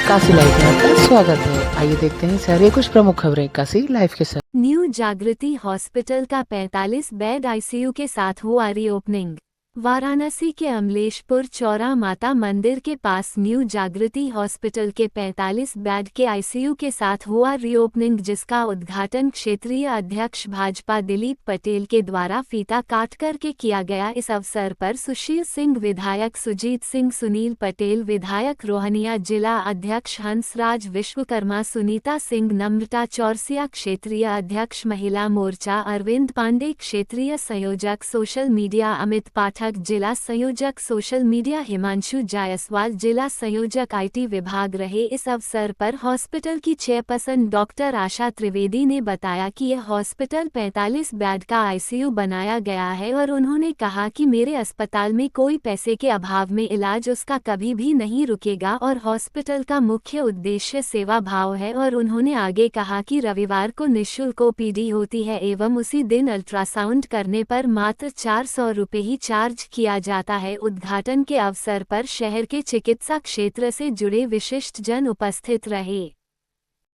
Kashi live में आपका स्वागत है। आइए देखते हैं शहर की कुछ प्रमुख खबरें काशी लाइव के साथ। न्यू जागृति हॉस्पिटल का 45 बेड आईसीयू के साथ हुआ रीओपनिंग। वाराणसी के अमलेशपुर चौरा माता मंदिर के पास न्यू जागृति हॉस्पिटल के 45 बेड के आईसीयू के साथ हुआ रीओपनिंग, जिसका उद्घाटन क्षेत्रीय अध्यक्ष भाजपा दिलीप पटेल के द्वारा फीता काट करके किया गया। इस अवसर पर सुशील सिंह विधायक, सुजीत सिंह, सुनील पटेल विधायक, रोहनिया जिला अध्यक्ष हंसराज विश्वकर्मा, सुनीता सिंह, नम्रता चौरसिया क्षेत्रीय अध्यक्ष महिला मोर्चा, अरविंद पांडे क्षेत्रीय संयोजक सोशल मीडिया, अमित पाठक जिला संयोजक सोशल मीडिया, हिमांशु जायसवाल जिला संयोजक आईटी विभाग रहे। इस अवसर पर हॉस्पिटल की चेयरपर्सन डॉक्टर आशा त्रिवेदी ने बताया कि यह हॉस्पिटल 45 बेड का आईसीयू बनाया गया है और उन्होंने कहा कि मेरे अस्पताल में कोई पैसे के अभाव में इलाज उसका कभी भी नहीं रुकेगा और हॉस्पिटल का मुख्य उद्देश्य सेवा भाव है। और उन्होंने आगे कहा कि रविवार को निःशुल्क ओपीडी होती है एवं उसी दिन अल्ट्रासाउंड करने पर मात्र 400 रुपये ही चार्ज किया जाता है। उद्घाटन के अवसर पर शहर के चिकित्सा क्षेत्र से जुड़े विशिष्ट जन उपस्थित रहे।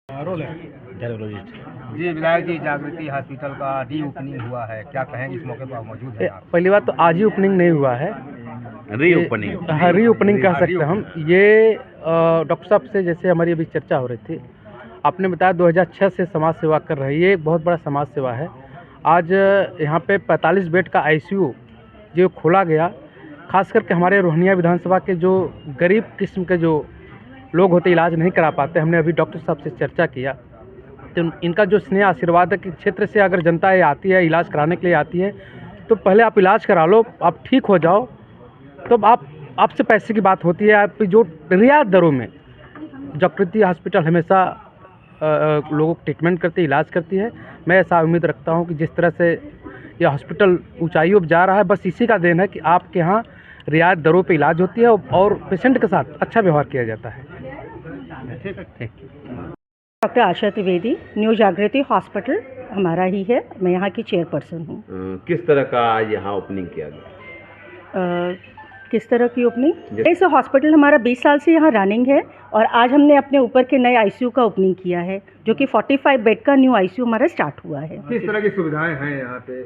जी विधायक जी, जागृति हॉस्पिटल का री ओपनिंग हुआ है, क्या कहेंगे इस मौके पर आप मौजूद हैं? पहली बात तो आज ही ओपनिंग नहीं हुआ है, रीओपनिंग। हाँ, रीओपनिंग कह सकते हैं हम। ये डॉक्टर साहब से जैसे हमारी अभी चर्चा हो रही थी, आपने बताया 2006 से समाज सेवा कर रही है, ये एक बहुत बड़ा समाज सेवा है। आज यहाँ पे 45 बेड का आईसीयू जो खोला गया, खास करके हमारे रोहनिया विधानसभा के जो गरीब किस्म के जो लोग होते इलाज नहीं करा पाते, हमने अभी डॉक्टर साहब से चर्चा किया तो इनका जो स्नेह आशीर्वाद है कि क्षेत्र से अगर जनता ये आती है इलाज कराने के लिए आती है तो पहले आप इलाज करा लो, आप ठीक हो जाओ, तो आपसे पैसे की बात होती है। आप जो रियायत दरों में जागृति हॉस्पिटल हमेशा लोगों को ट्रीटमेंट करती है, इलाज करती है। मैं ऐसा उम्मीद रखता हूँ कि जिस तरह से यह हॉस्पिटल ऊंचाइयों पर जा रहा है, बस इसी का देन है कि आपके यहाँ रियायत दरों पे इलाज होती है और पेशेंट के साथ अच्छा व्यवहार किया जाता है। डॉक्टर आशा त्रिवेदी, न्यू जागृति हॉस्पिटल हमारा ही है, मैं यहाँ की चेयरपर्सन हूँ। किस तरह का आज यहाँ ओपनिंग किया गया? किस तरह की ओपनिंग? इस हॉस्पिटल हमारा 20 साल से यहाँ रनिंग है और आज हमने अपने ऊपर के नए आईसीयू का ओपनिंग किया है, जो कि 45 बेड का न्यू आईसीयू हमारा स्टार्ट हुआ है। किस तरह की सुविधाएं हैं यहाँ पे?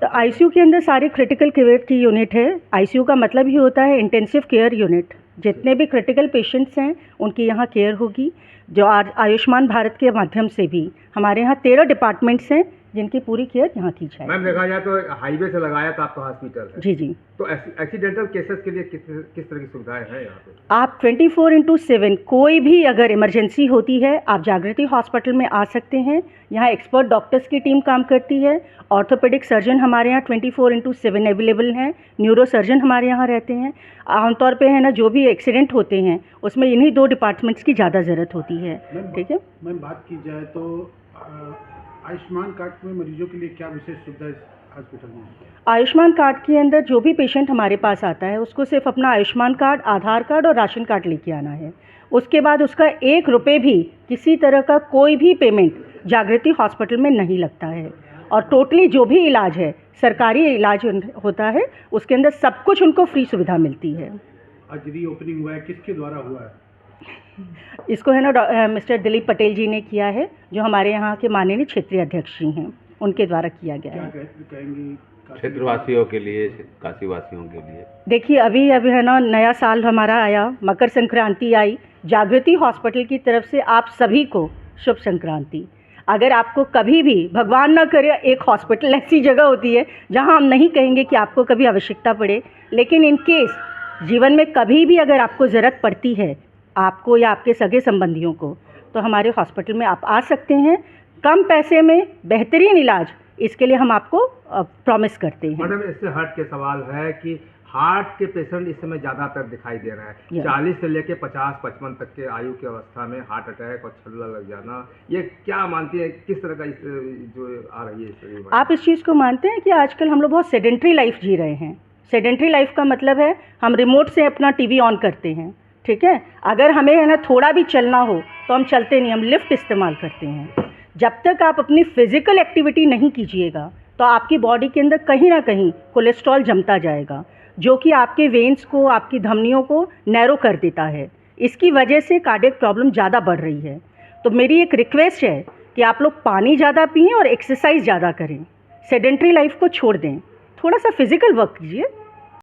आईसीयू के अंदर सारे क्रिटिकल केयर की यूनिट है। आईसीयू का मतलब ही होता है इंटेंसिव केयर यूनिट। जितने भी क्रिटिकल पेशेंट्स हैं उनकी यहाँ केयर होगी, जो आयुष्मान भारत के माध्यम से भी हमारे यहाँ 13 डिपार्टमेंट्स हैं जिनकी पूरी केयर यहाँ की जाए। मैम, देखा जाए तो हाईवे से लगाया था आपका हॉस्पिटल है। जी जी। तो एक्सीडेंटल केसेस के लिए किस तरह की सुविधाएं हैं यहाँ पे? आप 24/7 कोई भी अगर इमरजेंसी होती है आप जागृति हॉस्पिटल में आ सकते हैं। यहाँ एक्सपर्ट डॉक्टर्स की टीम काम करती है। ऑर्थोपेडिक सर्जन हमारे यहाँ 24/7 अवेलेबल हैं। न्यूरो सर्जन हमारे यहाँ रहते हैं। आमतौर पे है ना, जो भी एक्सीडेंट होते हैं उसमें इन्हीं 2 डिपार्टमेंट्स की ज़्यादा ज़रूरत होती है। ठीक है मैम, बात की जाए तो आयुष्मान कार्ड में मरीजों के लिए क्या विशेष सुविधा इस हॉस्पिटल में है? आयुष्मान कार्ड के अंदर जो भी पेशेंट हमारे पास आता है उसको सिर्फ अपना आयुष्मान कार्ड, आधार कार्ड और राशन कार्ड लेके आना है। उसके बाद उसका 1 रुपये भी किसी तरह का कोई भी पेमेंट जागृति हॉस्पिटल में नहीं लगता है। और टोटली जो भी इलाज है, सरकारी इलाज होता है, उसके अंदर सब कुछ उनको फ्री सुविधा मिलती है। आज री ओपनिंग हुआ है, किसके द्वारा हुआ है? इसको है ना मिस्टर दिलीप पटेल जी ने किया है, जो हमारे यहाँ के माननीय क्षेत्रीय अध्यक्ष जी हैं, उनके द्वारा किया गया है। क्या कहेंगी क्षेत्रवासियों के लिए, काशी वासियों के लिए? देखिए, अभी है ना नया साल हमारा आया, मकर संक्रांति आई। जागृति हॉस्पिटल की तरफ से आप सभी को शुभ संक्रांति। अगर आपको कभी भी, भगवान ना करे, एक हॉस्पिटल ऐसी जगह होती है जहां हम नहीं कहेंगे कि आपको कभी आवश्यकता पड़े, लेकिन इन केस जीवन में कभी भी अगर आपको ज़रूरत पड़ती है, आपको या आपके सगे संबंधियों को, तो हमारे हॉस्पिटल में आप आ सकते हैं। कम पैसे में बेहतरीन इलाज, इसके लिए हम आपको प्रॉमिस करते हैं। मैडम, इससे हार्ट के सवाल है कि हार्ट के पेशेंट इस समय ज़्यादातर दिखाई दे रहे हैं। 40 से लेकर 50-55 तक के आयु की अवस्था में हार्ट अटैक और छल्ला लग जाना, ये क्या मानती है, किस तरह का इस जो आ रही है? आप इस चीज़ को मानते हैं कि आजकल हम लोग बहुत सेडेंट्री लाइफ जी रहे हैं। सेडेंट्री लाइफ का मतलब है हम रिमोट से अपना टीवी ऑन करते हैं, ठीक है। अगर हमें है ना थोड़ा भी चलना हो तो हम चलते नहीं, हम लिफ्ट इस्तेमाल करते हैं। जब तक आप अपनी फिजिकल एक्टिविटी नहीं कीजिएगा तो आपकी बॉडी के अंदर कहीं ना कहीं कोलेस्ट्रॉल जमता जाएगा, जो कि आपके वेन्स को, आपकी धमनियों को नैरो कर देता है। इसकी वजह से कार्डियक प्रॉब्लम ज़्यादा बढ़ रही है। तो मेरी एक रिक्वेस्ट है कि आप लोग पानी ज़्यादा पिएं और एक्सरसाइज ज़्यादा करें, सेडेंट्री लाइफ को छोड़ दें, थोड़ा सा फिजिकल वर्क कीजिए।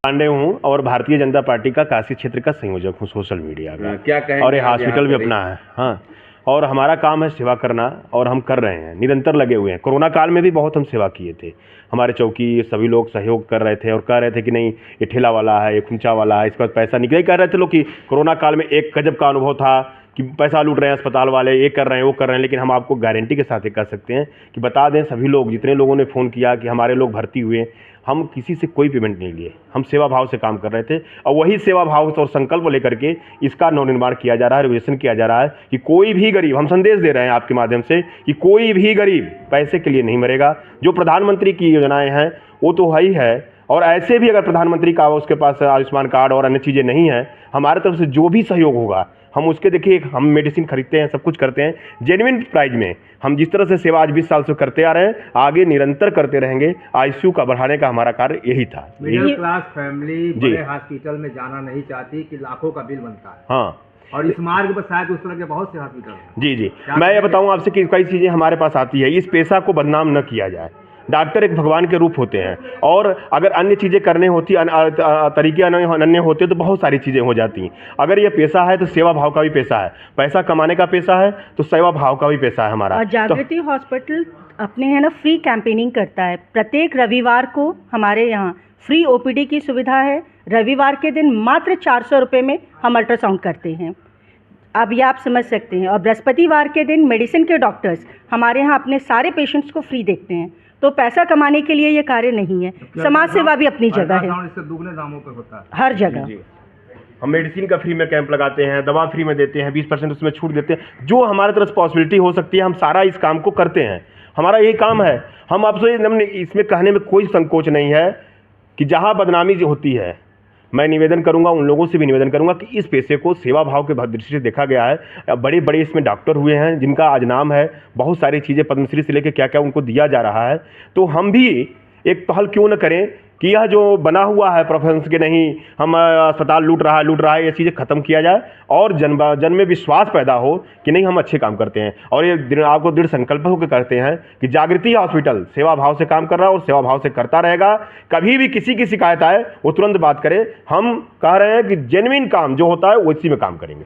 पांडे हूँ और भारतीय जनता पार्टी का काशी क्षेत्र का संयोजक हूँ सोशल मीडिया का। क्या कहेंगे और ये आज हॉस्पिटल भी यहाँ पर अपना है। हाँ, और हमारा काम है सेवा करना और हम कर रहे हैं, निरंतर लगे हुए हैं। कोरोना काल में भी बहुत हम सेवा किए थे, हमारे चौकी सभी लोग सहयोग कर रहे थे और कह रहे थे कि नहीं ये ठेला वाला है, ये खुंचा वाला है, इसके बाद पैसा निकले। कह रहे थे लोग कि कोरोना काल में एक गजब का अनुभव था कि पैसा लूट रहे हैं अस्पताल वाले, ये कर रहे हैं वो कर रहे हैं। लेकिन हम आपको गारंटी के साथ ये कह सकते हैं कि बता दें सभी लोग, जितने लोगों ने फ़ोन किया कि हमारे लोग भर्ती हुए, हम किसी से कोई पेमेंट नहीं लिए, हम सेवा भाव से काम कर रहे थे। और वही सेवा भाव और संकल्प लेकर के इसका नवनिर्माण किया जा रहा है, रिवोल्यूशन किया जा रहा है कि कोई भी गरीब, हम संदेश दे रहे हैं आपके माध्यम से कि कोई भी गरीब पैसे के लिए नहीं मरेगा। जो प्रधानमंत्री की योजनाएं हैं वो तो है ही है, और ऐसे भी अगर प्रधानमंत्री का उसके पास आयुष्मान कार्ड और अन्य चीज़ें नहीं हैं, हमारे तरफ से जो भी सहयोग होगा हम उसके, देखिए हम मेडिसिन खरीदते हैं, सब कुछ करते हैं जेन्युइन प्राइस में। हम जिस तरह से सेवा आज 20 साल से करते आ रहे हैं, आगे निरंतर करते रहेंगे। आईसीयू का बढ़ाने का हमारा कार्य यही था। मिडिल क्लास फैमिली बड़े हॉस्पिटल में जाना नहीं चाहती कि लाखों का बिल बनता है। हाँ, और इस मार्ग पर शायद उस तरह के बहुत से हॉस्पिटल हैं। जी जी, मैं ये बताऊं आपसे कि कई चीज़ें हमारे पास आती है। इस पेशा को बदनाम न किया जाए। डॉक्टर एक भगवान के रूप होते हैं, और अगर अन्य चीज़ें करने होती, तरीके अन्य होते तो बहुत सारी चीज़ें हो जाती। अगर ये पेशा है तो सेवा भाव का भी पेशा है, पैसा कमाने का पेशा है तो सेवा भाव का भी पेशा है हमारा। और जागृति हॉस्पिटल अपने है ना फ्री कैंपेनिंग करता है। प्रत्येक रविवार को हमारे यहाँ फ्री ओपीडी की सुविधा है। रविवार के दिन मात्र 400 रुपये में हम अल्ट्रासाउंड करते हैं, अब ये आप समझ सकते हैं। और बृहस्पतिवार के दिन मेडिसिन के डॉक्टर्स हमारे यहाँ अपने सारे पेशेंट्स को फ्री देखते हैं। तो पैसा कमाने के लिए ये कार्य नहीं है, समाज सेवा भी अपनी जगह है, इससे दुगने दामों पर होता है हर जगह। हम मेडिसिन का फ्री में कैंप लगाते हैं, दवा फ्री में देते हैं, 20% उसमें छूट देते हैं। जो हमारे तरफ से पॉसिबिलिटी हो सकती है हम सारा इस काम को करते हैं। हमारा यही काम है। हम आपसे इसमें कहने में कोई संकोच नहीं है कि जहाँ बदनामी जो होती है, मैं निवेदन करूंगा, उन लोगों से भी निवेदन करूंगा कि इस पेशे को सेवा भाव के दृष्टि से देखा गया है। बड़े बड़े इसमें डॉक्टर हुए हैं जिनका आज नाम है, बहुत सारी चीज़ें पद्मश्री से लेकर क्या क्या उनको दिया जा रहा है। तो हम भी एक पहल क्यों न करें कि यह जो बना हुआ है प्रोफेशन के, नहीं हम अस्पताल लूट रहा है, ये चीज़ें ख़त्म किया जाए और जन में विश्वास पैदा हो कि नहीं हम अच्छे काम करते हैं। और ये आपको दृढ़ संकल्प होकर करते हैं कि जागृति हॉस्पिटल सेवा भाव से काम कर रहा है और सेवा भाव से करता रहेगा। कभी भी किसी की शिकायत आए वो तुरंत बात करें। हम कह रहे हैं कि जेन्युइन काम जो होता है वो इसी में काम करेंगे।